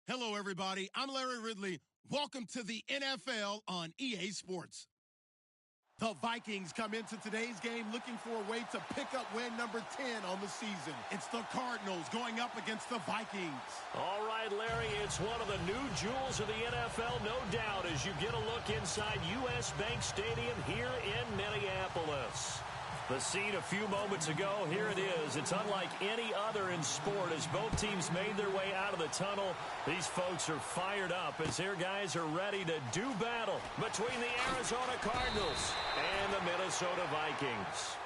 Hello, everybody. I'm Larry Ridley. Welcome to the NFL on EA Sports. The Vikings come into today's game looking for a way to pick up win number 10 on the season. It's the Cardinals going up against the Vikings. All right, Larry, it's one of the new jewels of the NFL, no doubt, as you get a look inside U.S. Bank Stadium here in Minneapolis. The scene a few moments ago, here it is. It's unlike any other in sport as both teams made their way out of the tunnel. These folks are fired up as their guys are ready to do battle between the Arizona Cardinals and the Minnesota Vikings.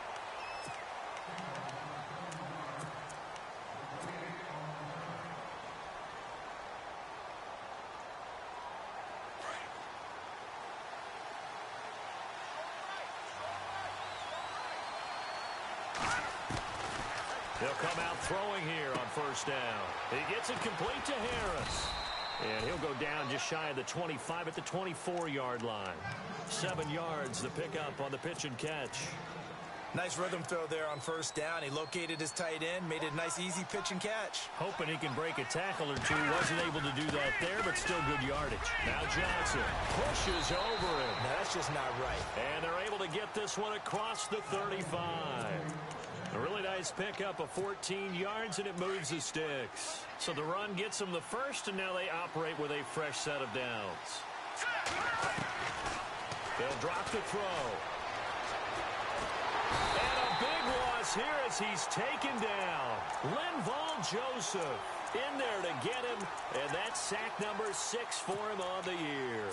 They'll come out throwing here on first down. He gets it complete to Harris. And he'll go down just shy of the 25 at the 24-yard line. 7 yards the pickup on the pitch and catch. Nice rhythm throw there on first down. He located his tight end, made it a nice easy pitch and catch. Hoping he can break a tackle or two. Wasn't able to do that there, but still good yardage. Now Johnson pushes over him. Now that's just not right. And they're able to get this one across the 35. A really nice pickup of 14 yards, and it moves the sticks. So the run gets them the first, and now they operate with a fresh set of downs. They'll drop the throw. And a big loss here as he's taken down. Linval Joseph in there to get him, and that's sack number 6 for him on the year.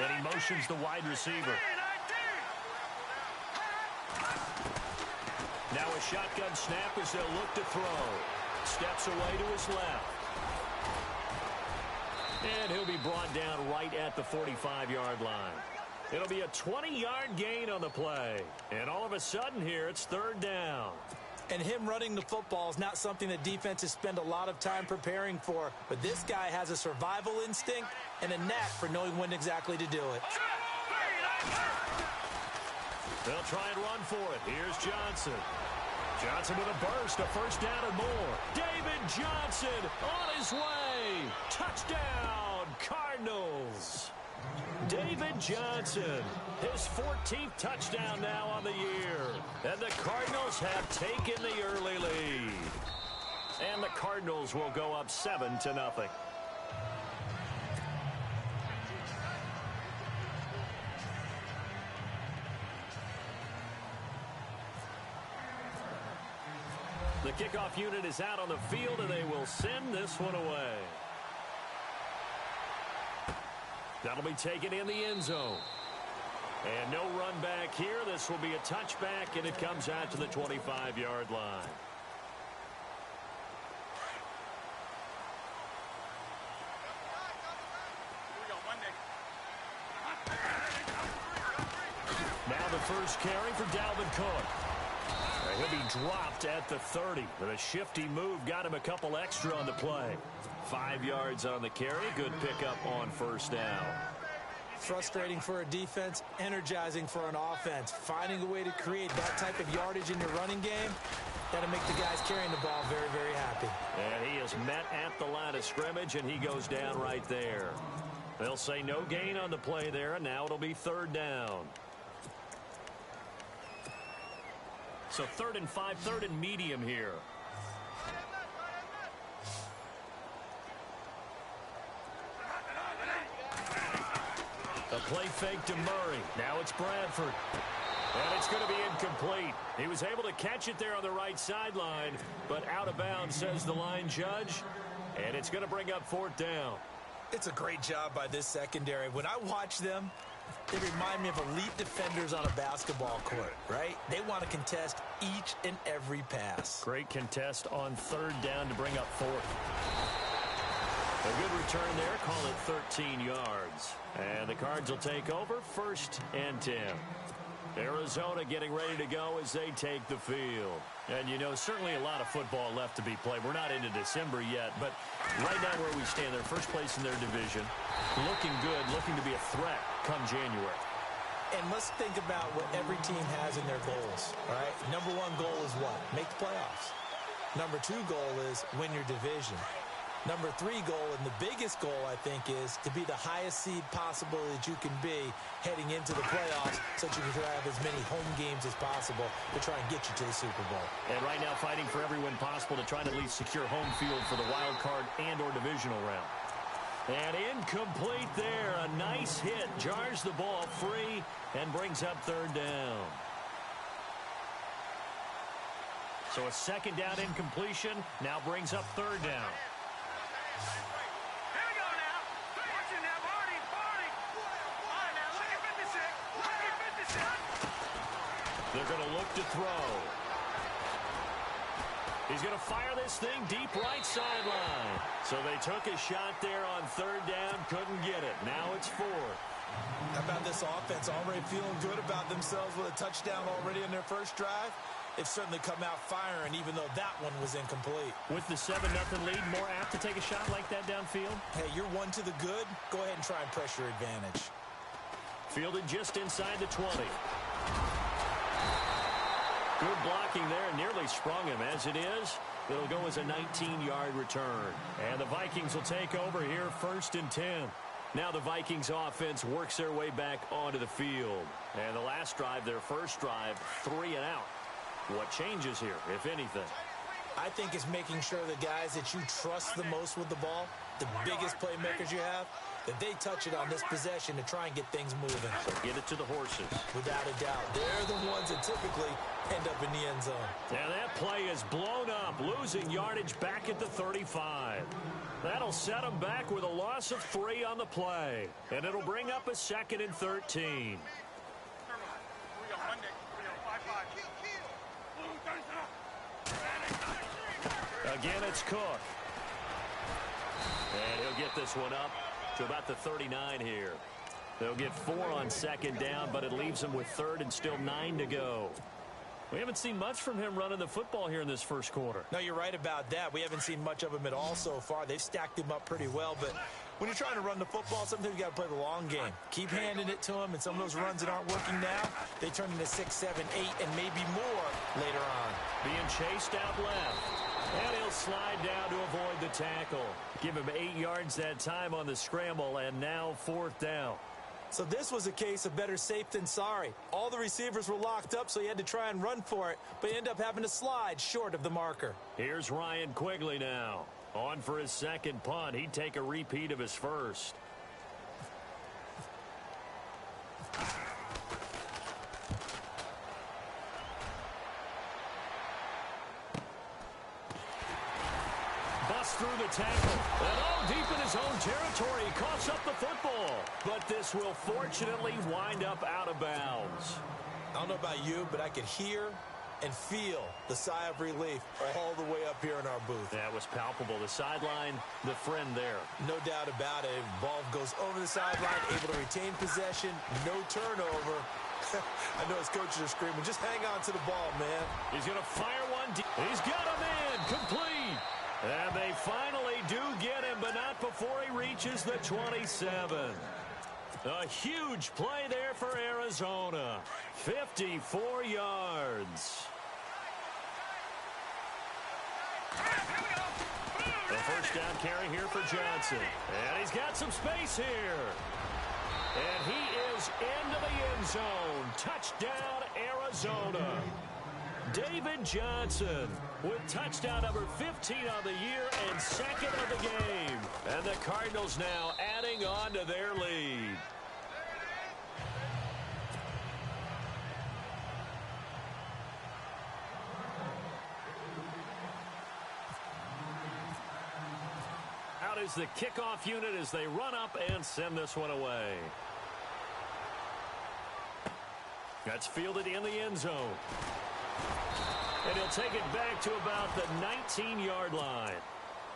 Then he motions the wide receiver. Now a shotgun snap as they'll look to throw. Steps away to his left. And he'll be brought down right at the 45-yard line. It'll be a 20-yard gain on the play. And all of a sudden here, it's third down. And him running the football is not something that defenses spend a lot of time preparing for. But this guy has a survival instinct and a knack for knowing when exactly to do it. They'll try and run for it. Here's Johnson. Johnson with a burst, a first down or more. David Johnson on his way. Touchdown, Cardinals. David Johnson, his 14th touchdown now on the year. And the Cardinals have taken the early lead. And the Cardinals will go up 7-0. The kickoff unit is out on the field, and they will send this one away. That'll be taken in the end zone. And no run back here. This will be a touchback, and it comes out to the 25-yard line. Now the first carry for Dalvin Cook. He'll be dropped at the 30. But a shifty move got him a couple extra on the play. 5 yards on the carry. Good pickup on first down. Frustrating for a defense, energizing for an offense. Finding a way to create that type of yardage in your running game, that'll make the guys carrying the ball very, very happy. And he is met at the line of scrimmage, and he goes down right there. They'll say no gain on the play there, and now it'll be third down. So 3rd and 5, 3rd and medium here. A play fake to Murray. Now it's Bradford. And it's going to be incomplete. He was able to catch it there on the right sideline, but out of bounds, says the line judge. And it's going to bring up 4th down. It's a great job by this secondary. When I watch them, they remind me of elite defenders on a basketball court, right? They want to contest each and every pass. Great contest on 3rd down to bring up 4th. A good return there. Call it 13 yards. And the Cards will take over 1st and 10. Arizona getting ready to go as they take the field. And, you know, certainly a lot of football left to be played. We're not into December yet, but right now where we stand, they're first place in their division. Looking good, looking to be a threat come January. And let's think about what every team has in their goals, all right? Number one goal is what? Make the playoffs. Number two goal is win your division. Number three goal, and the biggest goal, I think, is to be the highest seed possible that you can be heading into the playoffs so that you can have as many home games as possible to try and get you to the Super Bowl. And right now fighting for every win possible to try and at least secure home field for the wild card and or divisional round. And incomplete there. A nice hit. Jars the ball free and brings up third down. So a second down incompletion now brings up third down. They're going to look to throw. He's going to fire this thing deep right sideline. So they took a shot there on third down, couldn't get it. Now it's fourth. How about this offense already feeling good about themselves with a touchdown already in their first drive? They've certainly come out firing, even though that one was incomplete. With the 7-0 lead, more apt to take a shot like that downfield? Hey, you're one to the good. Go ahead and try and press your advantage. Fielded just inside the 20. Good blocking there, nearly sprung him. As it is, it'll go as a 19-yard return. And the Vikings will take over here, 1st and 10. Now the Vikings offense works their way back onto the field. And the last drive, their first drive, 3 and out. What changes here, if anything? I think it's making sure the guys that you trust the most with the ball, the biggest playmakers you have, that they touch it on this possession to try and get things moving. So get it to the horses. Without a doubt. They're the ones that typically end up in the end zone. And that play is blown up, losing yardage back at the 35. That'll set them back with a loss of 3 on the play. And it'll bring up a 2nd and 13. Again, it's Cook. And he'll get this one up to about the 39 here. They'll get 4 on 2nd down, but it leaves them with 3rd and still 9 to go. We haven't seen much from him running the football here in this first quarter. No, you're right about that. We haven't seen much of him at all so far. They've stacked him up pretty well, but when you're trying to run the football, sometimes you got to play the long game. Keep handing it to him, and some of those runs that aren't working now, they turn into 6, 7, 8, and maybe more later on. Being chased out left. And he'll slide down to avoid the tackle. Give him 8 yards that time on the scramble, and now 4th down. So this was a case of better safe than sorry. All the receivers were locked up, so he had to try and run for it, but he ended up having to slide short of the marker. Here's Ryan Quigley now. On for his 2nd punt. He'd take a repeat of his first. Through the tackle. And oh, deep in his own territory, he coughs up the football. But this will fortunately wind up out of bounds. I don't know about you, but I could hear and feel the sigh of relief all the way up here in our booth. That was palpable. The sideline, the friend there. No doubt about it. Ball goes over the sideline, able to retain possession, no turnover. I know his coaches are screaming, just hang on to the ball, man. He's going to fire one. He's got him in. Complete. And they finally do get him, but not before he reaches the 27. A huge play there for Arizona. 54 yards. The first down carry here for Johnson. And he's got some space here. And he is into the end zone. Touchdown, Arizona. David Johnson with touchdown number 15 on the year and 2nd of the game. And the Cardinals now adding on to their lead. Out is the kickoff unit as they run up and send this one away. That's fielded in the end zone. And he'll take it back to about the 19-yard line.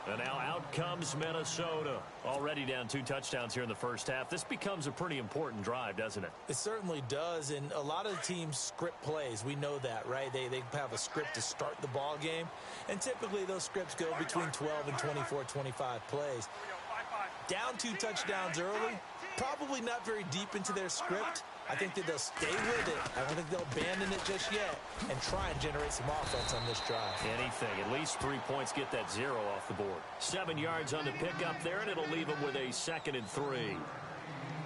And now out comes Minnesota. Already down 2 touchdowns here in the first half. This becomes a pretty important drive, doesn't it? It certainly does. And a lot of teams script plays. We know that, right? They have a script to start the ball game. And typically those scripts go between 12 and 24, 25 plays. Down 2 touchdowns early. Probably not very deep into their script. I think that they'll stay with it. I don't think they'll abandon it just yet and try and generate some offense on this drive. Anything. At least 3 points, get that 0 off the board. 7 yards on the pickup there, and it'll leave them with a 2nd and 3.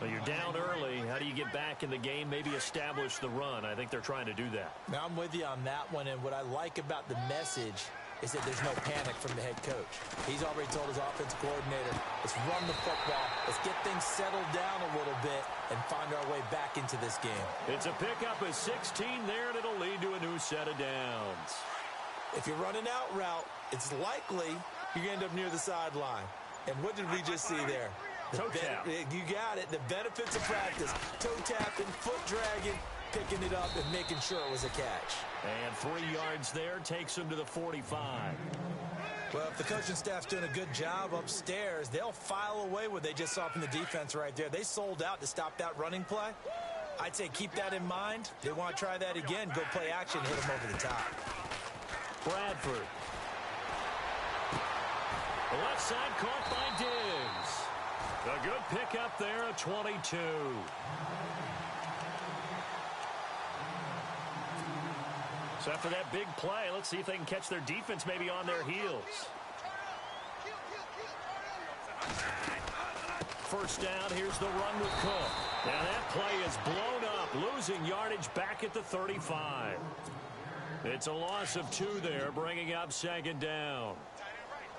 Well, you're down early. How do you get back in the game? Maybe establish the run. I think they're trying to do that. Now, I'm with you on that one, and what I like about the message is that there's no panic from the head coach. He's already told his offensive coordinator, let's run the football, let's get things settled down a little bit and find our way back into this game. It's a pickup of 16 there, and it'll lead to a new set of downs. If you're running out route, it's likely you're going to end up near the sideline. And what did we just see there? Toe tap. You got it. The benefits of practice. Toe tapping, foot dragging, picking it up and making sure it was a catch. And 3 yards there takes him to the 45. Well, if the coaching staff's doing a good job upstairs, they'll file away what they just saw from the defense right there. They sold out to stop that running play. I'd say keep that in mind. They want to try that again. Go play action, hit them over the top. Bradford. The left side caught by Diggs. A good pickup there at 22. So after that big play, let's see if they can catch their defense maybe on their heels. First down, here's the run with Cook. Now that play is blown up, losing yardage back at the 35. It's a loss of 2 there, bringing up 2nd down.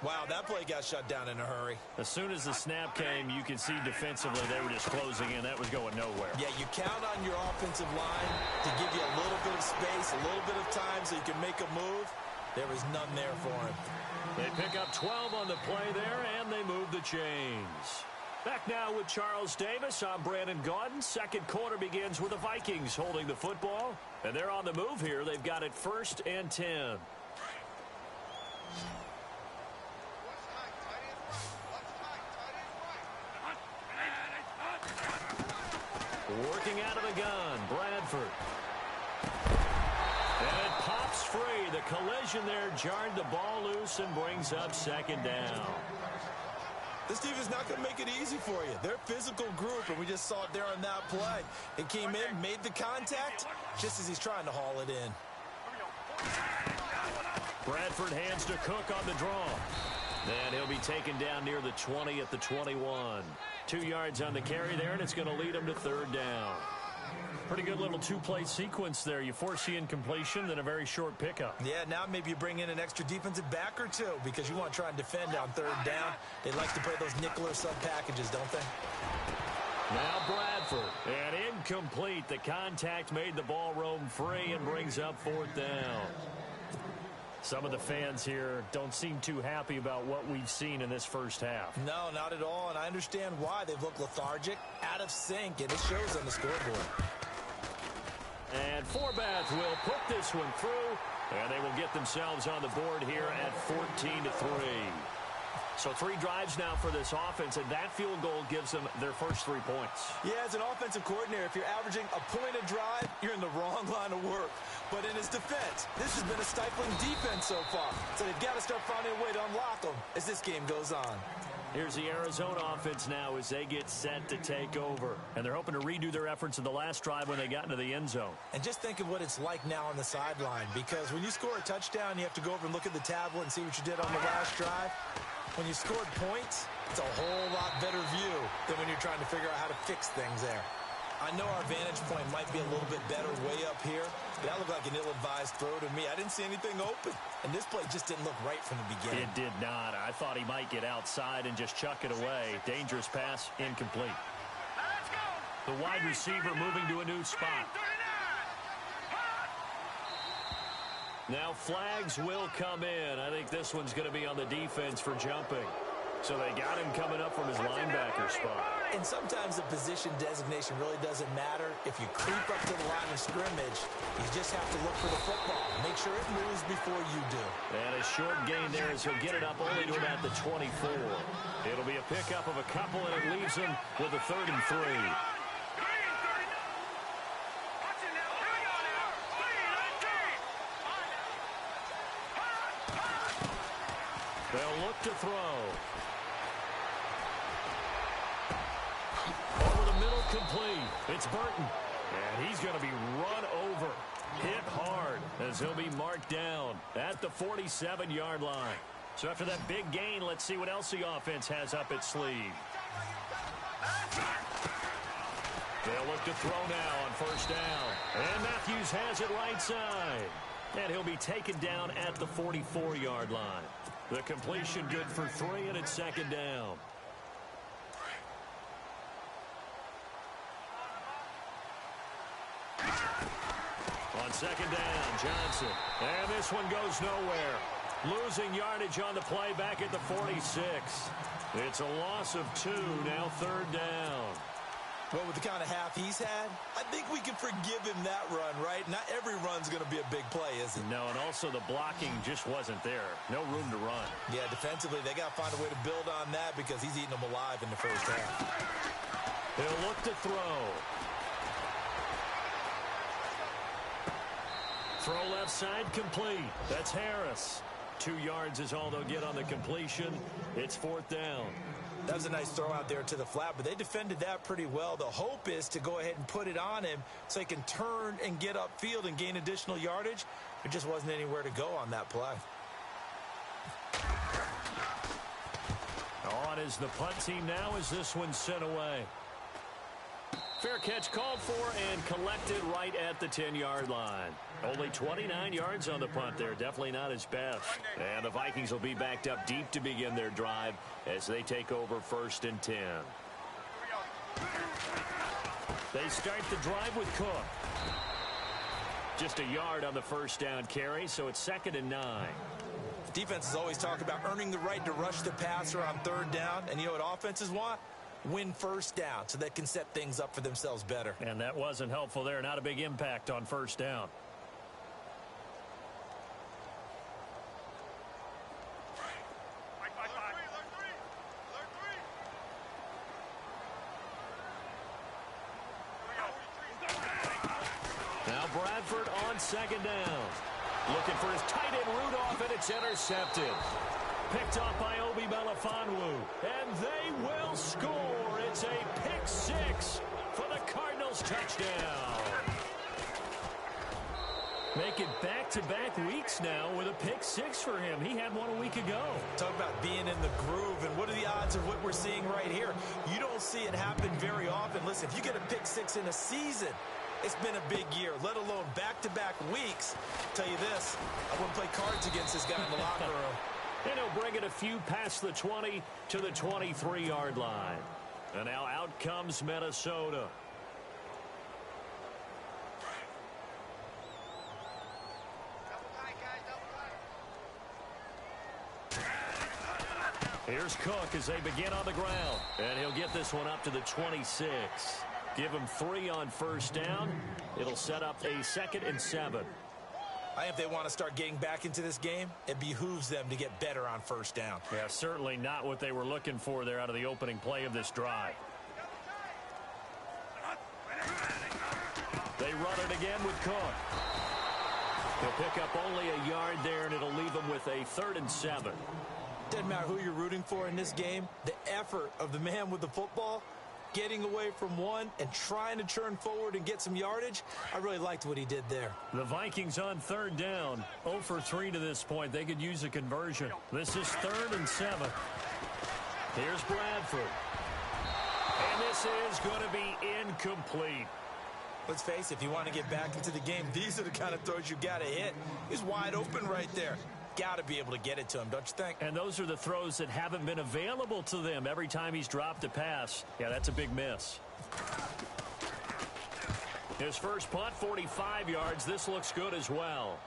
Wow, that play got shut down in a hurry. As soon as the snap came, you could see defensively they were just closing in. That was going nowhere. Yeah, you count on your offensive line to give you a little bit of space, a little bit of time so you can make a move. There was none there for him. They pick up 12 on the play there, and they move the chains. Back now with Charles Davis. I'm Brandon Gaudin. Second quarter begins with the Vikings holding the football. And they're on the move here. They've got it 1st and 10. Working out of the gun, Bradford. And it pops free. The collision there jarred the ball loose and brings up 2nd down. This team is not going to make it easy for you. They're a physical group, and we just saw it there on that play. It came in, made the contact, just as he's trying to haul it in. Bradford hands to Cook on the draw. And he'll be taken down near the 20 at the 21. 2 yards on the carry there, and it's going to lead him to 3rd down. Pretty good little 2-play sequence there. You force the incompletion, then a very short pickup. Yeah, now maybe you bring in an extra defensive back or 2 because you want to try and defend on 3rd down. They like to play those nickel or sub packages, don't they? Now Bradford. And incomplete. The contact made the ball roam free and brings up 4th down. Some of the fans here don't seem too happy about what we've seen in this first half. No, not at all, and I understand why. They've looked lethargic, out of sync, and it shows on the scoreboard. And Forbath will put this one through, and they will get themselves on the board here at 14-3. So 3 drives now for this offense, and that field goal gives them their first 3 points. Yeah, as an offensive coordinator, if you're averaging a point a drive, you're in the wrong line of work. But in his defense, this has been a stifling defense so far. So they've got to start finding a way to unlock them as this game goes on. Here's the Arizona offense now as they get set to take over. And they're hoping to redo their efforts in the last drive when they got into the end zone. And just think of what it's like now on the sideline, because when you score a touchdown, you have to go over and look at the tablet and see what you did on the last drive. When you scored points, it's a whole lot better view than when you're trying to figure out how to fix things there. I know our vantage point might be a little bit better way up here, but that looked like an ill-advised throw to me. I didn't see anything open, and this play just didn't look right from the beginning. It did not. I thought he might get outside and just chuck it away. Dangerous pass, incomplete. The wide receiver moving to a new spot. Now flags will come in. I think this one's going to be on the defense for jumping. So they got him coming up from his linebacker spot. And sometimes the position designation really doesn't matter. If you creep up to the line of scrimmage, you just have to look for the football. Make sure it moves before you do. And a short gain there as he'll get it up only to about the 24. It'll be a pickup of a couple, and it leaves him with a 3rd and 3. They'll look to throw. Over the middle, complete. It's Burton. And he's going to be run over, hit hard, as he'll be marked down at the 47-yard line. So after that big gain, let's see what else the offense has up its sleeve. They'll look to throw now on first down. And Matthews has it right side. And he'll be taken down at the 44-yard line. The completion good for 3, and it's second down. On second down, Johnson. And this one goes nowhere. Losing yardage on the play back at the 46. It's a loss of 2, now third down. Well, with the kind of half he's had, I think we can forgive him that run, right? Not every run's going to be a big play, is it? No, and also the blocking just wasn't there. No room to run. Yeah, defensively, they got to find a way to build on that because he's eating them alive in the first half. He'll look to throw. Throw left side complete. That's Harris. 2 yards is all they'll get on the completion. It's fourth down. That was a nice throw out there to the flat, but they defended that pretty well. The hope is to go ahead and put it on him so he can turn and get upfield and gain additional yardage. There just wasn't anywhere to go on that play. On is the punt team now as this one's sent away. Fair catch called for and collected right at the 10-yard line. Only 29 yards on the punt there. Definitely not his best. And the Vikings will be backed up deep to begin their drive as they take over first and 10. They start the drive with Cook. Just a yard on the first down carry, so it's second and 9. Defenses always talk about earning the right to rush the passer on third down. And you know what offenses want? Win first down so they can set things up for themselves better. And that wasn't helpful there. Not a big impact on first down. Now Bradford on second down. Looking for his tight end Rudolph, and it's intercepted. Picked off by Obi Melifonwu, and they will score. It's a pick 6 for the Cardinals touchdown. Make it back-to-back weeks now with a pick 6 for him. He had one a week ago. Talk about being in the groove, and what are the odds of what we're seeing right here? You don't see it happen very often. Listen, if you get a pick 6 in a season, it's been a big year, let alone back-to-back weeks. I'll tell you this, I wouldn't play cards against this guy in the locker room. And he'll bring it a few past the 20 to the 23-yard line. And now out comes Minnesota. Here's Cook as they begin on the ground. And he'll get this one up to the 26. Give him 3 on first down. It'll set up a 2nd and 7. I think if they want to start getting back into this game, it behooves them to get better on first down. Yeah, certainly not what they were looking for there out of the opening play of this drive. They run it again with Cook. He'll pick up only a yard there, and it'll leave them with a 3rd and 7. Doesn't matter who you're rooting for in this game. The effort of the man with the football, getting away from one and trying to turn forward and get some yardage, I really liked what he did there. The Vikings on 3rd down, 0 for 3 to this point. They could use a conversion. This is 3rd and 7. Here's Bradford. And this is going to be incomplete. Let's face it, if you want to get back into the game, these are the kind of throws you got to hit. He's wide open right there. Got to be able to get it to him, don't you think? And those are the throws that haven't been available to them every time he's dropped a pass. Yeah, that's a big miss. His first punt, 45 yards. This looks good as well.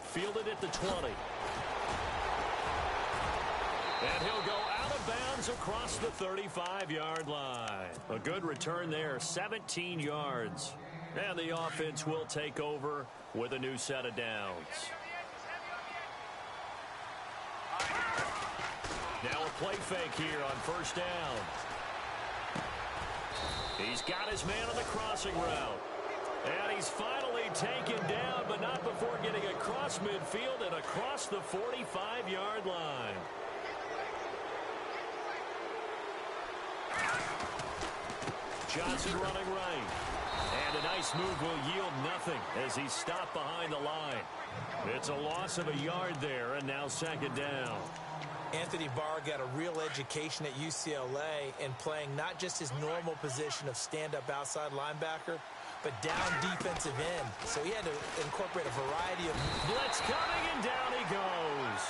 Fielded at the 20. And he'll go out of bounds across the 35-yard line. A good return there, 17 yards. And the offense will take over with a new set of downs. Now a play fake here on first down. He's got his man on the crossing route. And he's finally taken down, but not before getting across midfield and across the 45-yard line. Johnson running right. And a nice move will yield nothing as he's stopped behind the line. It's a loss of a yard there, and now second down. Anthony Barr got a real education at UCLA in playing not just his normal position of stand-up outside linebacker, but down defensive end. So he had to incorporate a variety of... Blitz coming, and down he goes.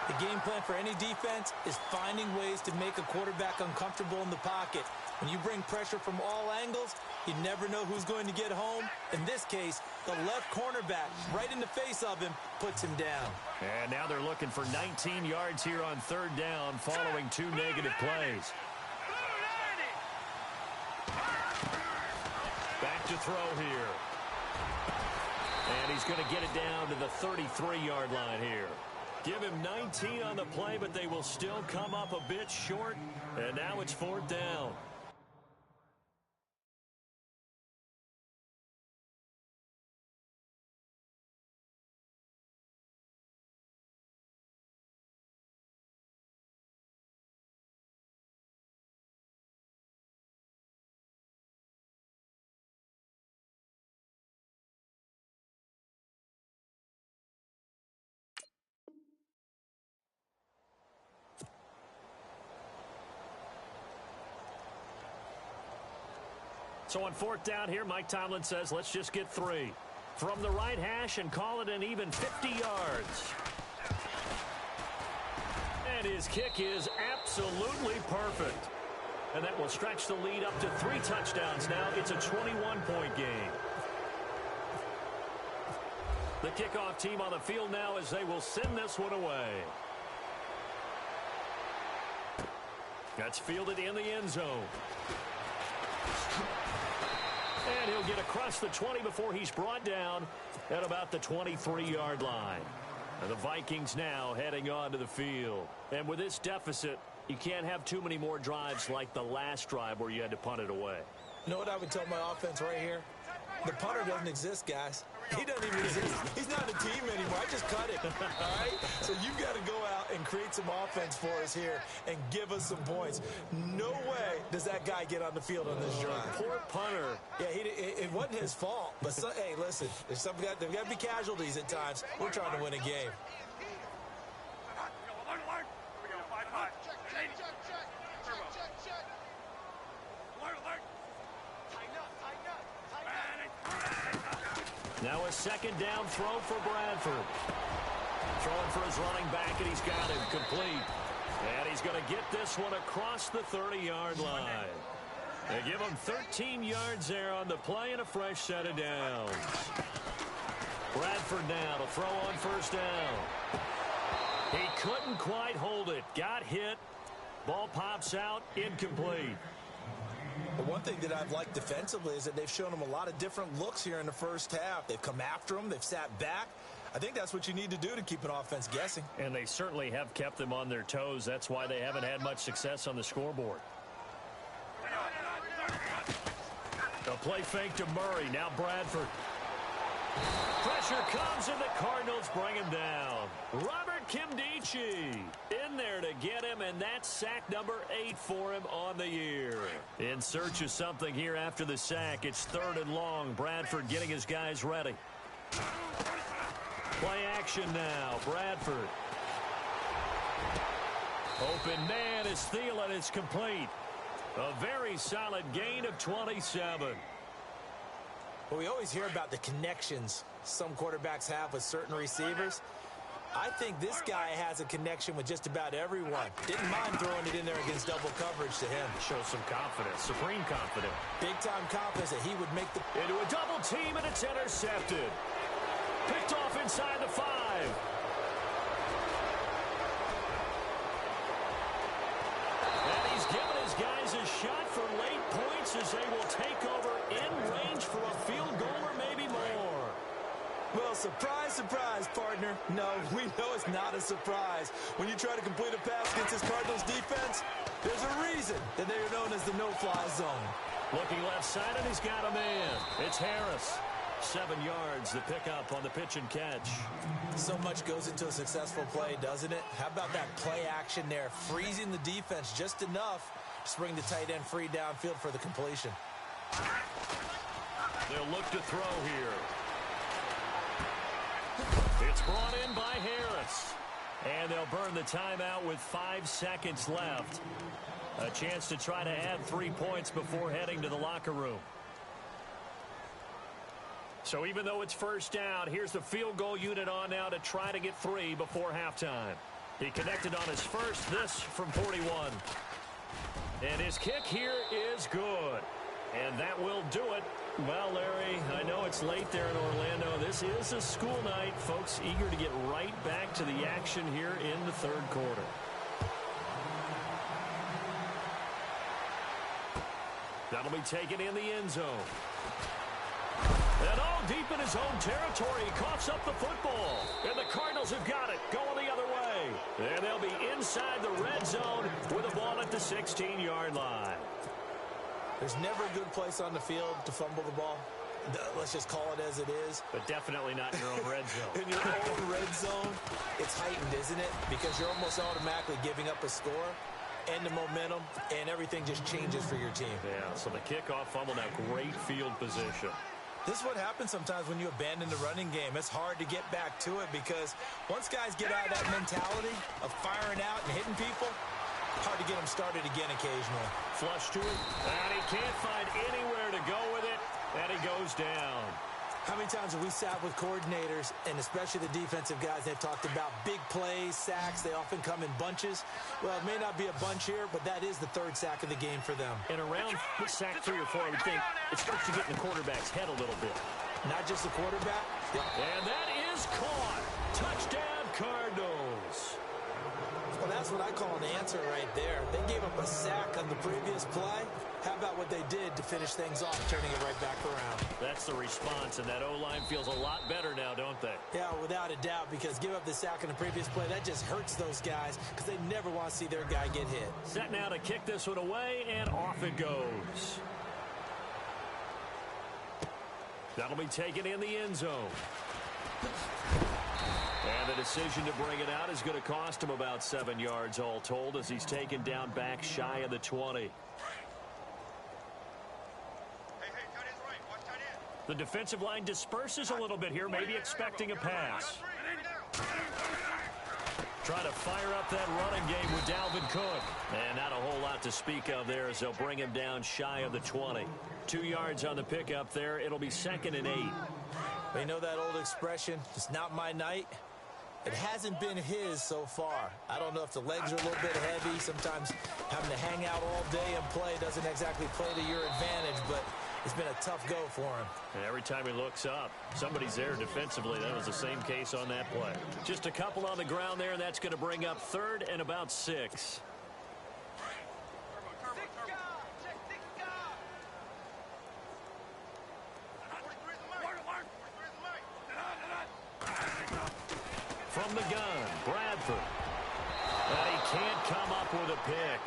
The game plan for any defense is finding ways to make a quarterback uncomfortable in the pocket. When you bring pressure from all angles, you never know who's going to get home. In this case, the left cornerback, right in the face of him, puts him down. And now they're looking for 19 yards here on third down following 2 negative plays. Back to throw here. And he's going to get it down to the 33-yard line here. Give him 19 on the play, but they will still come up a bit short. And now it's fourth down. So on fourth down here, Mike Tomlin says, let's just get 3. From the right hash and call it an even 50 yards. And his kick is absolutely perfect. And that will stretch the lead up to 3 touchdowns now. It's a 21-point game. The kickoff team on the field now as they will send this one away. That's fielded in the end zone. And he'll get across the 20 before he's brought down at about the 23-yard line. And the Vikings now heading on to the field. And with this deficit, you can't have too many more drives like the last drive where you had to punt it away. You know what I would tell my offense right here? The punter doesn't exist, guys. He doesn't even exist. He's not a team anymore. I just cut it. All right? So you've got to go out and create some offense for us here and give us some points. No way does that guy get on the field on this drive. Poor punter. Yeah, it wasn't his fault. But, hey, listen, there's got to be casualties at times. We're trying to win a game. Now a second down throw for Bradford. Throwing for his running back, and he's got him complete. And he's going to get this one across the 30-yard line. They give him 13 yards there on the play and a fresh set of downs. Bradford now to throw on first down. He couldn't quite hold it. Got hit. Ball pops out, incomplete. But one thing that I've liked defensively is that they've shown him a lot of different looks here in the first half. They've come after him. They've sat back. I think that's what you need to do to keep an offense guessing. And they certainly have kept them on their toes. That's why they haven't had much success on the scoreboard. A play fake to Murray. Now Bradford. Pressure comes, and the Cardinals bring him down. Robert Kimdichie in there to get him, and that's sack number 8 for him on the year. In search of something here after the sack. It's 3rd and long. Bradford getting his guys ready. Play action now. Bradford. Open man is Thielen. It's complete. A very solid gain of 27. Well, we always hear about the connections some quarterbacks have with certain receivers. I think this guy has a connection with just about everyone. Didn't mind throwing it in there against double coverage to him. Shows some confidence, supreme confidence. Big-time confidence that he would make the... Into a double team, and it's intercepted. Picked off inside the 5. And he's given his guys a shot for late points as they will take over in range for a field goal or maybe more. Well, surprise, surprise, partner. No, we know it's not a surprise. When you try to complete a pass against this Cardinals defense, there's a reason that they are known as the no-fly zone. Looking left side, and he's got a man. It's Harris. 7 yards, the pickup on the pitch and catch. So much goes into a successful play, doesn't it? How about that play action there, freezing the defense just enough to bring the tight end free downfield for the completion. They'll look to throw here. It's brought in by Harris. And they'll burn the timeout with 5 seconds left. A chance to try to add 3 points before heading to the locker room. So even though it's first down, here's the field goal unit on now to try to get 3 before halftime. He connected on his first, this from 41. And his kick here is good. And that will do it. Well, Larry, I know it's late there in Orlando. This is a school night. Folks eager to get right back to the action here in the third quarter. That'll be taken in the end zone. And all deep in his own territory, he coughs up the football. And the Cardinals have got it, going the other way. And they'll be inside the red zone with the ball at the 16-yard line. There's never a good place on the field to fumble the ball. Let's just call it as it is. But definitely not in your own red zone. In your own red zone, it's heightened, isn't it? Because you're almost automatically giving up a score and the momentum, and everything just changes for your team. Yeah, so the kickoff fumble, now great field position. This is what happens sometimes when you abandon the running game. It's hard to get back to it because once guys get out of that mentality of firing out and hitting people, hard to get them started again occasionally. Flush to it, and he can't find anywhere to go with it, and he goes down. How many times have we sat with coordinators, and especially the defensive guys, they've talked about big plays, sacks. They often come in bunches. Well, it may not be a bunch here, but that is the third sack of the game for them. And around sack 3 or 4, I would think it starts to get in the quarterback's head a little bit. Not just the quarterback. Yep. And that is caught. Touchdown, Cardinals. Well, that's what I call an answer right there. They gave up a sack on the previous play. How about what they did to finish things off, turning it right back around? That's the response, and that O-line feels a lot better now, don't they? Yeah, without a doubt, because give up the sack on the previous play, that just hurts those guys because they never want to see their guy get hit. Set now to kick this one away, and off it goes. That'll be taken in the end zone. And the decision to bring it out is going to cost him about 7 yards all told as he's taken down back shy of the 20. The defensive line disperses a little bit here, maybe expecting a pass. Trying to fire up that running game with Dalvin Cook. And not a whole lot to speak of there as they'll bring him down shy of the 20. 2 yards on the pickup there. It'll be 2nd and 8. You know that old expression, it's not my night? It hasn't been his so far. I don't know if the legs are a little bit heavy. Sometimes having to hang out all day and play doesn't exactly play to your advantage, but it's been a tough go for him. And every time he looks up, somebody's there defensively. That was the same case on that play. Just a couple on the ground there, and that's going to bring up 3rd and about 6. From the gun, Bradford. And he can't come up with a pick.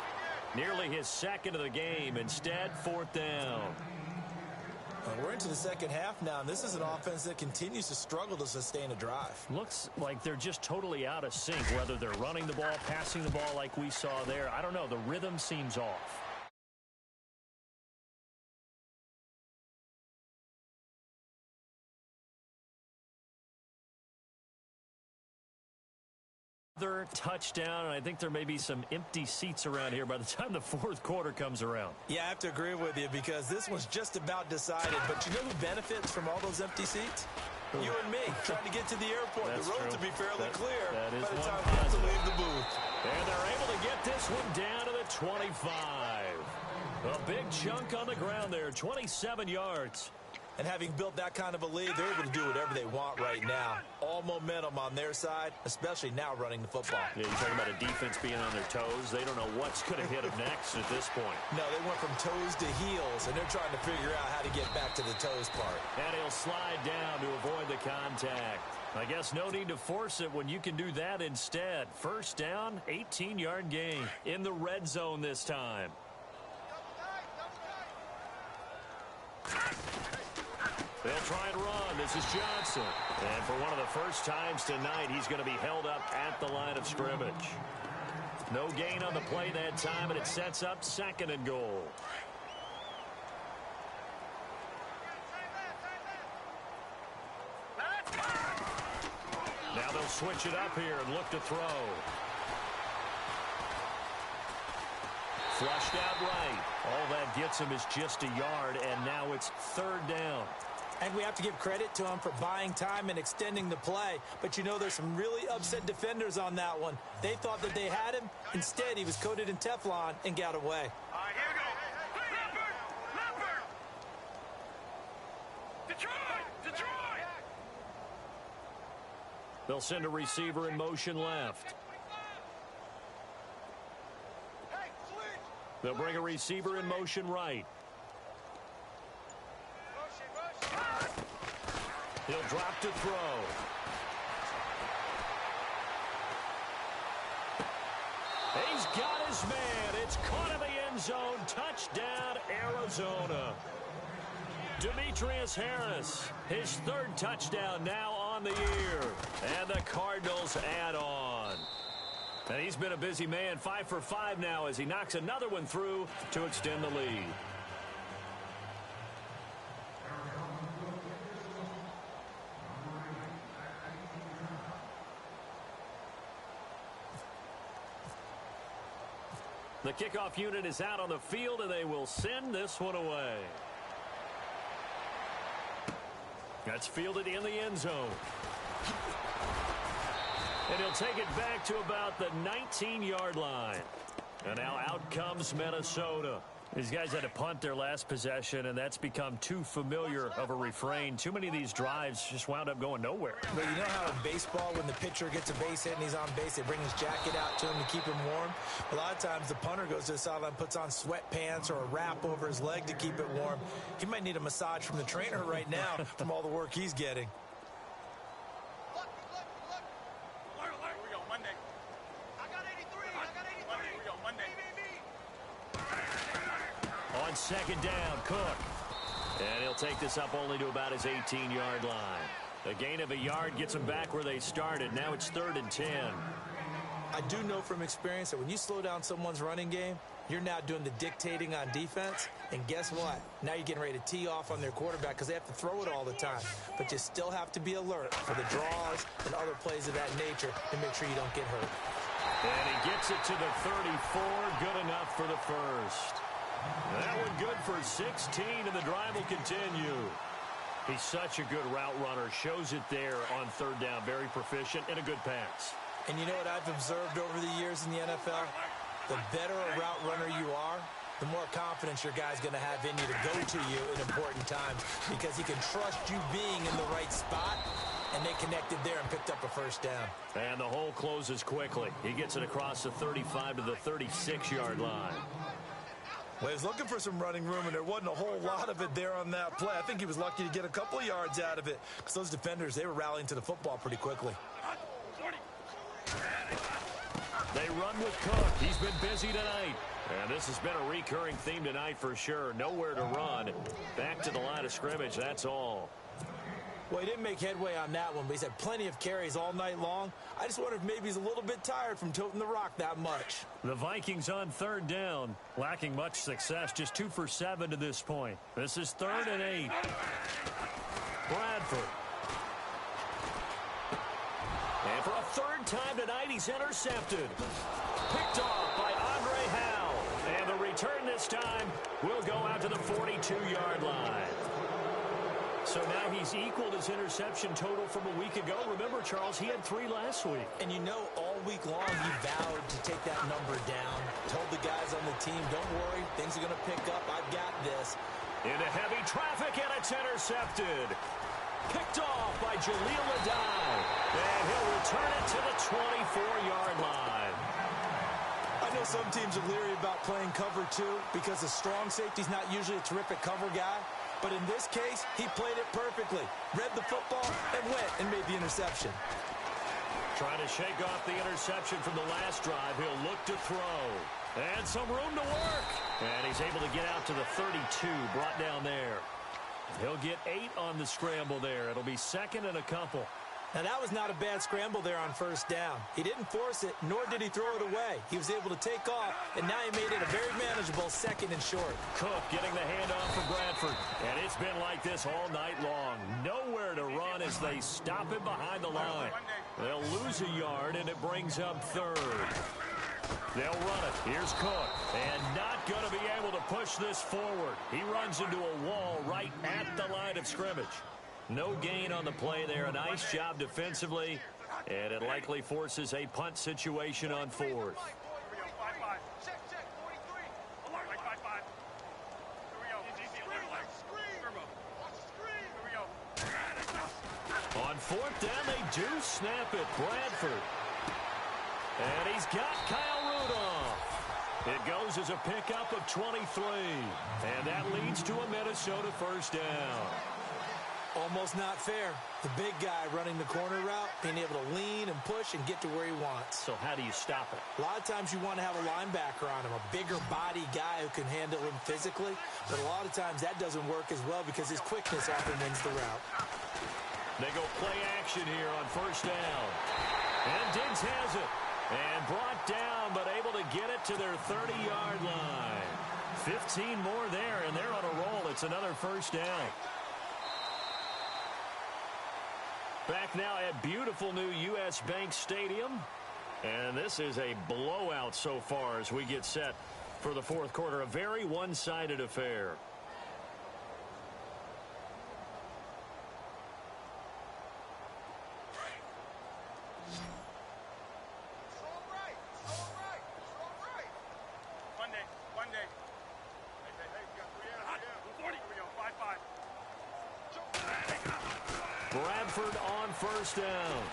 Nearly his 2nd of the game. Instead, 4th down. We're into the second half now, and this is an offense that continues to struggle to sustain a drive. Looks like they're just totally out of sync, whether they're running the ball, passing the ball like we saw there. I don't know. The rhythm seems off. Another touchdown, and I think there may be some empty seats around here by the time the 4th quarter comes around. Yeah, I have to agree with you because this one's just about decided. But you know who benefits from all those empty seats? You and me, trying to get to the airport. That's the road true. to be fairly clear that is by the one time we have to positive. leave the booth. And they're able to get this one down to the 25. A big chunk on the ground there, 27 yards. And having built that kind of a lead, they're able to do whatever they want right now. All momentum on their side, especially now running the football. Yeah, you're talking about a defense being on their toes. They don't know what's going to hit them next at this point. No, they went from toes to heels, and they're trying to figure out how to get back to the toes part. And he'll slide down to avoid the contact. I guess no need to force it when you can do that instead. First down, 18-yard gain in the red zone this time. They'll try and run. This is Johnson. And for one of the first times tonight, he's going to be held up at the line of scrimmage. No gain on the play that time, and it sets up 2nd and goal. switch it up here and look to throw. Flushed out right. All that gets him is just a yard, and now it's 3rd down. And we have to give credit to him for buying time and extending the play. But, you know, there's some really upset defenders on that one. They thought that they had him. Instead, he was coated in Teflon and got away. All right, here we go. Leopard! Detroit! They'll send a receiver in motion left. They'll bring a receiver in motion right. He'll drop to throw. He's got his man. It's caught in the end zone. Touchdown, Arizona. Demetrius Harris, his 3rd touchdown now on the year. And the Cardinals add on. And he's been a busy man, 5 for 5 now as he knocks another one through to extend the lead. The kickoff unit is out on the field, and they will send this one away. That's fielded in the end zone. And he'll take it back to about the 19-yard line. And now out comes Minnesota. These guys had to punt their last possession, and that's become too familiar of a refrain. Too many of these drives just wound up going nowhere. But you know how in baseball, when the pitcher gets a base hit and he's on base, they bring his jacket out to him to keep him warm? A lot of times the punter goes to the sideline, puts on sweatpants or a wrap over his leg to keep it warm. He might need a massage from the trainer right now from all the work he's getting. On 2nd down, Cook. And he'll take this up only to about his 18-yard line. A gain of a yard gets them back where they started. Now it's 3rd and 10. I do know from experience that when you slow down someone's running game, you're now doing the dictating on defense. And guess what? Now you're getting ready to tee off on their quarterback because they have to throw it all the time. But you still have to be alert for the draws and other plays of that nature to make sure you don't get hurt. And he gets it to the 34. Good enough for the first. That one good for 16, and the drive will continue. He's such a good route runner. Shows it there on 3rd down. Very proficient and a good pass. And you know what I've observed over the years in the NFL? The better a route runner you are, the more confidence your guy's going to have in you to go to you in important times because he can trust you being in the right spot, and they connected there and picked up a 1st down. And the hole closes quickly. He gets it across the 35 to the 36-yard line. Well, he was looking for some running room, and there wasn't a whole lot of it there on that play. I think he was lucky to get a couple of yards out of it because those defenders, they were rallying to the football pretty quickly. They run with Cook. He's been busy tonight. And this has been a recurring theme tonight for sure. Nowhere to run. Back to the line of scrimmage, that's all. Well, he didn't make headway on that one, but he's had plenty of carries all night long. I just wonder if maybe he's a little bit tired from toting the rock that much. The Vikings on 3rd down, lacking much success, just 2 for 7 to this point. This is 3rd and 8. Bradford. And for a 3rd time tonight, he's intercepted. Picked off by Andre Howe. And the return this time will go out to the 42-yard line. So now he's equaled his interception total from a week ago. Remember, Charles, he had 3 last week. And you know, all week long he vowed to take that number down. Told the guys on the team, don't worry, things are going to pick up. I've got this. Into heavy traffic, and it's intercepted. Picked off by Jaleel Adai. And he'll return it to the 24-yard line. I know some teams are leery about playing cover 2 because the strong safety's not usually a terrific cover guy. But in this case, he played it perfectly. Read the football and went and made the interception. Trying to shake off the interception from the last drive. He'll look to throw. And some room to work. And he's able to get out to the 32, brought down there. He'll get 8 on the scramble there. It'll be 2nd and a couple. Now, that was not a bad scramble there on 1st down. He didn't force it, nor did he throw it away. He was able to take off, and now he made it a very manageable 2nd and short. Cook getting the handoff from Bradford. And it's been like this all night long. Nowhere to run. run as they stop him behind the line. They'll lose a yard, and it brings up third. They'll run it. Here's Cook. And not going to be able to push this forward. He runs into a wall right at the line of scrimmage. No gain on the play there. A nice job defensively. And it likely forces a punt situation on fourth. On fourth down, they do snap it. Bradford. And he's got Kyle Rudolph. It goes as a pickup of 23. And that leads to a Minnesota first down. Almost not fair. The big guy running the corner route, being able to lean and push and get to where he wants. So how do you stop it? A lot of times you want to have a linebacker on him, a bigger body guy who can handle him physically. But a lot of times that doesn't work as well because his quickness often wins the route. They go play action here on first down. And Diggs has it. And brought down, but able to get it to their 30-yard line. 15 more there, and they're on a roll. It's another first down. Back now at beautiful new U.S. Bank Stadium. And this is a blowout so far as we get set for the fourth quarter. A very one-sided affair. Bradford on first down.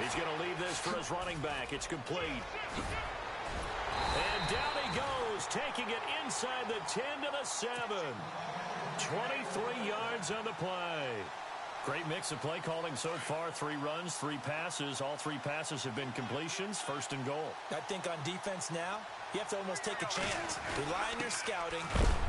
He's going to leave this for his running back. It's complete. And down he goes, taking it inside the 10 to the 7. 23 yards on the play. Great mix of play calling so far. 3 runs, 3 passes. All 3 passes have been completions. First and goal. I think on defense now, you have to almost take a chance. Rely on your scouting.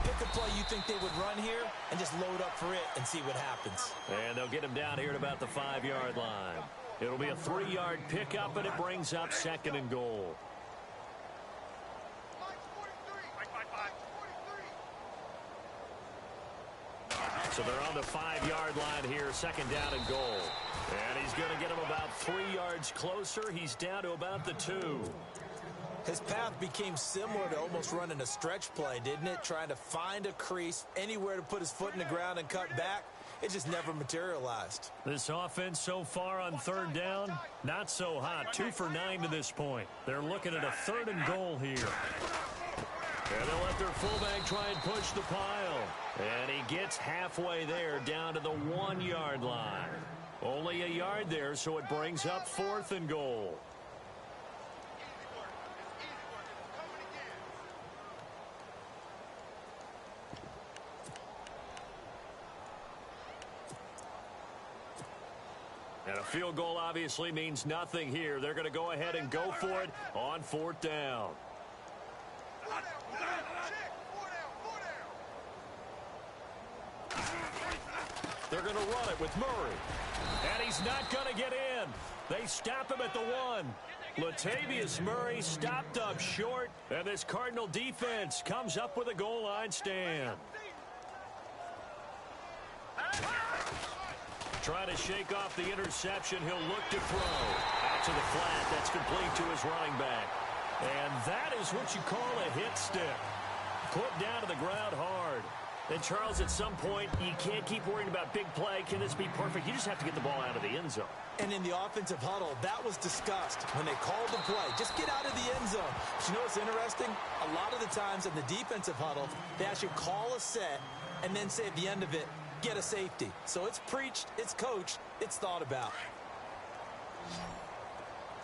Pick a play you think they would run here and just load up for it and see what happens. And they'll get him down here at about the 5-yard line. It'll be a 3-yard pickup, and it brings up second and goal. So they're on the 5-yard line here, second down and goal. And he's going to get him about 3 yards closer. He's down to about the 2. His path became similar to almost running a stretch play, didn't it? Trying to find a crease, anywhere to put his foot in the ground and cut back. It just never materialized. This offense so far on third down, not so hot. 2 for 9 to this point. They're looking at a 3rd and goal here. And they'll let their fullback try and push the pile. And he gets halfway there, down to the 1-yard line. Only a yard there, so it brings up 4th and goal. And a field goal obviously means nothing here. They're going to go ahead and go for it on 4th down. They're going to run it with Murray. And he's not going to get in. They stop him at the 1. Latavius Murray stopped up short. And this Cardinal defense comes up with a goal line stand. Trying to shake off the interception. He'll look to throw. Out to the flat. That's complete to his running back. And that is what you call a hit stick. Put down to the ground hard. And, Charles, at some point, you can't keep worrying about big play. Can this be perfect? You just have to get the ball out of the end zone. And in the offensive huddle, that was discussed when they called the play. Just get out of the end zone. But you know what's interesting? A lot of the times in the defensive huddle, they actually call a set and then say at the end of it, get a safety. So it's preached, it's coached, it's thought about.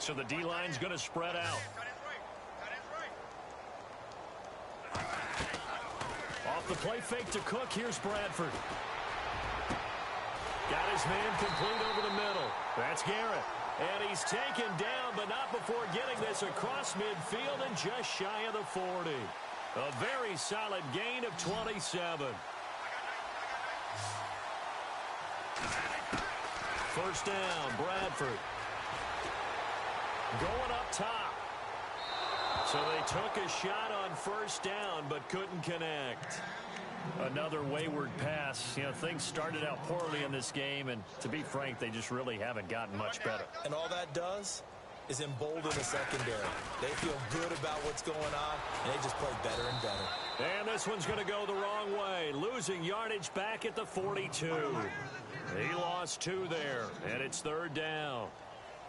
So the D-line's going to spread out. Off the play fake to Cook, here's Bradford. Got his man complete over the middle. That's Garrett. And he's taken down, but not before getting this across midfield and just shy of the 40. A very solid gain of 27. First down, Bradford. Going up top. So they took a shot on first down, but couldn't connect. Another wayward pass. You know, things started out poorly in this game, and to be frank, they just really haven't gotten much better. And all that does is embolden the secondary. They feel good about what's going on, and they just play better and better. And this one's going to go the wrong way, losing yardage back at the 42. He lost 2 there, and it's third down.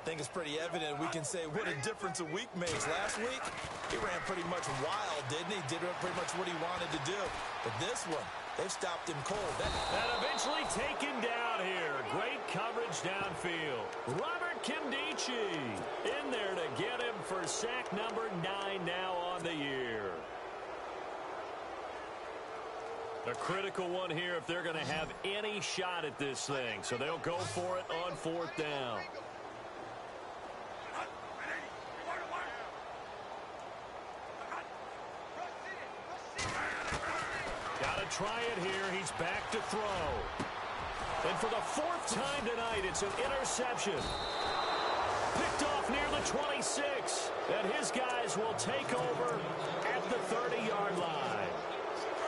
I think it's pretty evident we can say what a difference a week makes. Last week, he ran pretty much wild, didn't he? Did pretty much what he wanted to do. But this one, they've stopped him cold. And eventually taken down here. Great coverage downfield. Robert Kimdichie in there to get him for sack number 9 now on the year. A critical one here if they're going to have any shot at this thing. So they'll go for it on 4th down. Try it here. He's back to throw. And for the 4th time tonight, it's an interception. Picked off near the 26. And his guys will take over at the 30-yard line.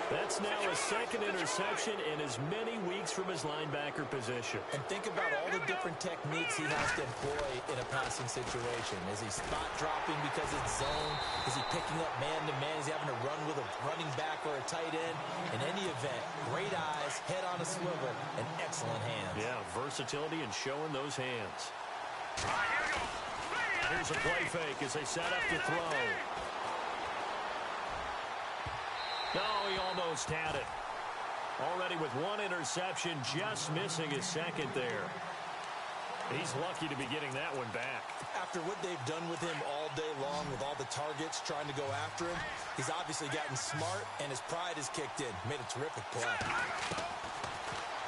That's now a 2nd interception in as many weeks from his linebacker position. And think about all the different techniques he has to employ in a passing situation. Is he spot dropping because it's zone? Is he picking up man-to-man? Is he having to run with a running back or a tight end? In any event, great eyes, head on a swivel, and excellent hands. Yeah, versatility and showing those hands. Here's a play fake as they set up to throw. No, he almost had it. Already with 1 interception, just missing his 2nd there. He's lucky to be getting that one back. After what they've done with him all day long, with all the targets trying to go after him, he's obviously gotten smart, and his pride has kicked in. Made a terrific play.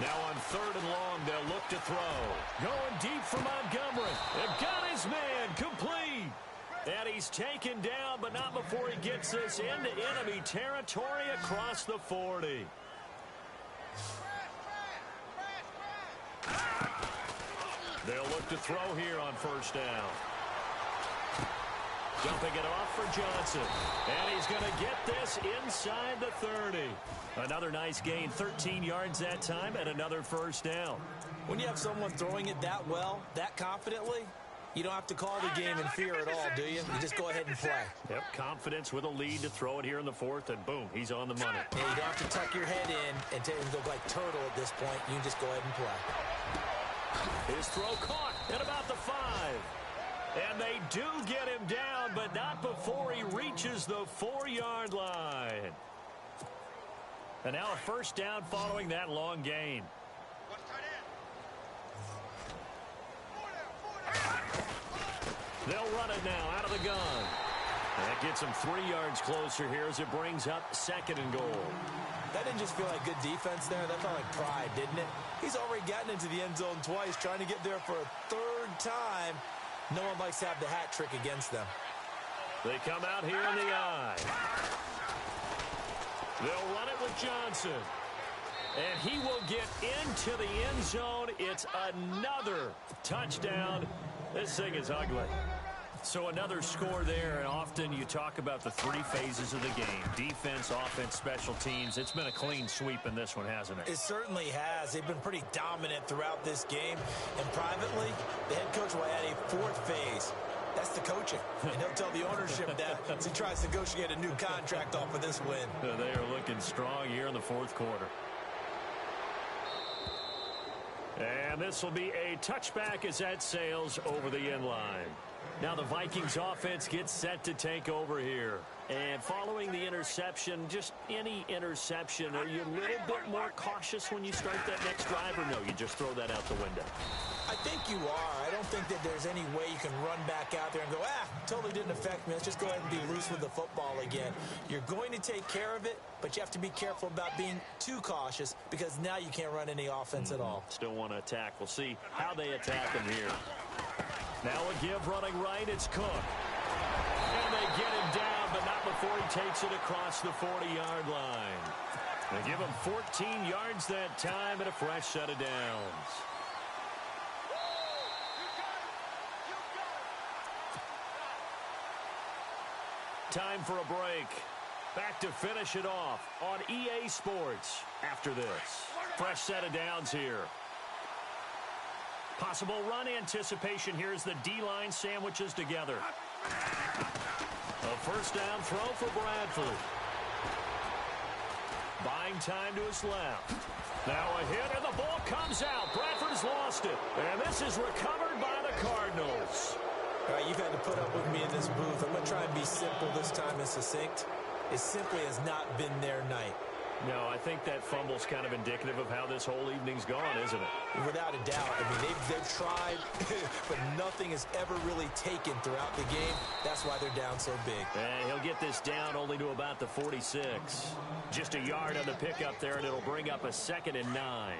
Now on 3rd and long, they'll look to throw. Going deep for Montgomery. They've got his man complete. And he's taken down, but not before he gets this into enemy territory across the 40. They'll look to throw here on 1st down. Jumping it off for Johnson. And he's going to get this inside the 30. Another nice gain, 13 yards that time, and another 1st down. When you have someone throwing it that well, that confidently, you don't have to call the game in fear at all, do you? You just go ahead and play. Yep, confidence with a lead to throw it here in the 4th, and boom, he's on the money. Yeah, you don't have to tuck your head in and go like turtle at this point. You can just go ahead and play. His throw caught at about the 5. And they do get him down, but not before he reaches the 4-yard line. And now a 1st down following that long gain. They'll run it now out of the gun. That gets him 3 yards closer here as it brings up 2nd and goal. That didn't just feel like good defense there. That felt like pride, didn't it? He's already gotten into the end zone twice, trying to get there for a 3rd time. No one likes to have the hat trick against them. They come out here in the eye. They'll run it with Johnson. And he will get into the end zone. It's another touchdown. This thing is ugly. So another score there, and often you talk about the 3 phases of the game. Defense, offense, special teams. It's been a clean sweep in this one, hasn't it? It certainly has. They've been pretty dominant throughout this game. And privately, the head coach will add a 4th phase. That's the coaching. And he'll tell the ownership that as he tries to negotiate a new contract off of this win. They are looking strong here in the 4th quarter. And this will be a touchback as that sails over the end line. Now the Vikings offense gets set to take over here. And following the interception, just any interception, are you a little bit more cautious when you start that next drive, or no, you just throw that out the window? I think you are. I don't think that there's any way you can run back out there and go, totally didn't affect me. Let's just go ahead and be loose with the football again. You're going to take care of it, but you have to be careful about being too cautious because now you can't run any offense at all. Still want to attack. We'll see how they attack him here. Now a give running right. It's Cook. And they get him down, but not before he takes it across the 40-yard line. They give him 14 yards that time and a fresh set of downs. Time for a break. Back to finish it off on EA Sports after this. Fresh set of downs here. Possible run anticipation here as the D-line sandwiches together. A first down throw for Bradford. Buying time to his left. Now a hit, and the ball comes out. Bradford's lost it. And this is recovered by the Cardinals. All right, you've had to put up with me in this booth. I'm going to try and be simple this time and succinct. It simply has not been their night. No, I think that fumble's kind of indicative of how this whole evening's gone, isn't it? Without a doubt. I mean, they've tried, but nothing is ever really taken throughout the game. That's why they're down so big. And he'll get this down only to about the 46. Just a yard on the pickup there, and it'll bring up a 2nd and 9.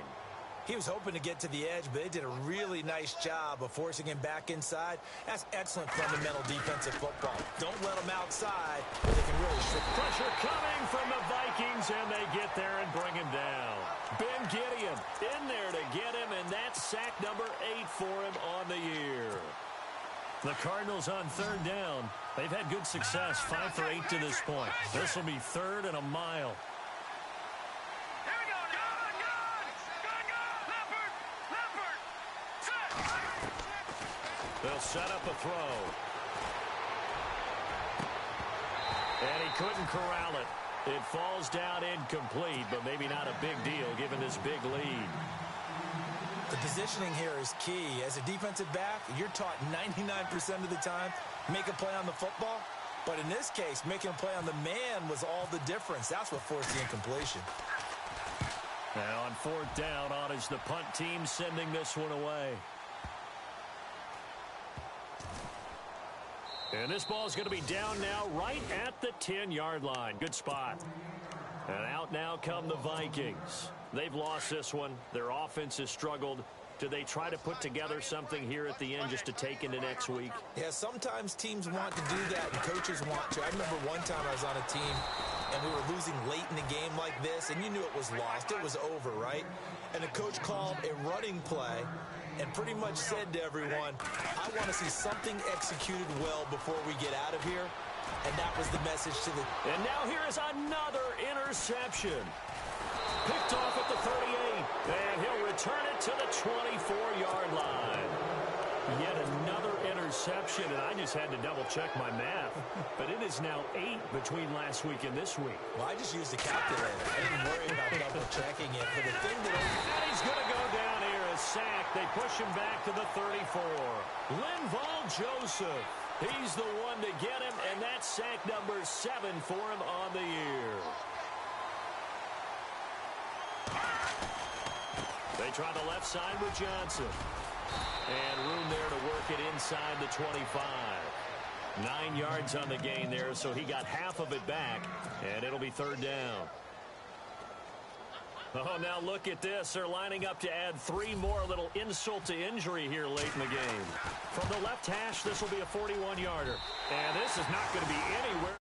He was hoping to get to the edge, but they did a really nice job of forcing him back inside. That's excellent fundamental defensive football. Don't let them outside where they can really strip. Pressure coming from the Vikings, and they get there and bring him down. Ben Gideon in there to get him, and that's sack number 8 for him on the year. The Cardinals on 3rd down. They've had good success, 5 for 8 to this point. This will be 3rd and a mile. They'll set up a throw. And he couldn't corral it. It falls down incomplete, but maybe not a big deal given this big lead. The positioning here is key. As a defensive back, you're taught 99% of the time, make a play on the football. But in this case, making a play on the man was all the difference. That's what forced the incompletion. Now on 4th down, on is the punt team sending this one away. And this ball is going to be down now right at the 10-yard line. Good spot. And out now come the Vikings. They've lost this one. Their offense has struggled. Do they try to put together something here at the end just to take into next week? Yeah, sometimes teams want to do that and coaches want to. I remember one time I was on a team and we were losing late in the game like this, and you knew it was lost. It was over, right? And the coach called a running play and pretty much said to everyone, I want to see something executed well before we get out of here. And that was the message to the... And now here is another interception. Picked off at the 38. And he'll return it to the 24-yard line. Yet another interception, and I just had to double-check my math. But it is now 8 between last week and this week. Well, I just used a calculator. I didn't worry about double-checking it. But the thing that... And he's going to go down here, a sack. They push him back to the 34. Linval Joseph. He's the one to get him, and that's sack number 7 for him on the year. They try the left side with Johnson. And room there to work it inside the 25. 9 yards on the gain there, so he got half of it back, and it'll be 3rd down. Oh, now look at this. They're lining up to add 3 more, a little insult to injury here late in the game. From the left hash, this will be a 41-yarder. And this is not going to be anywhere.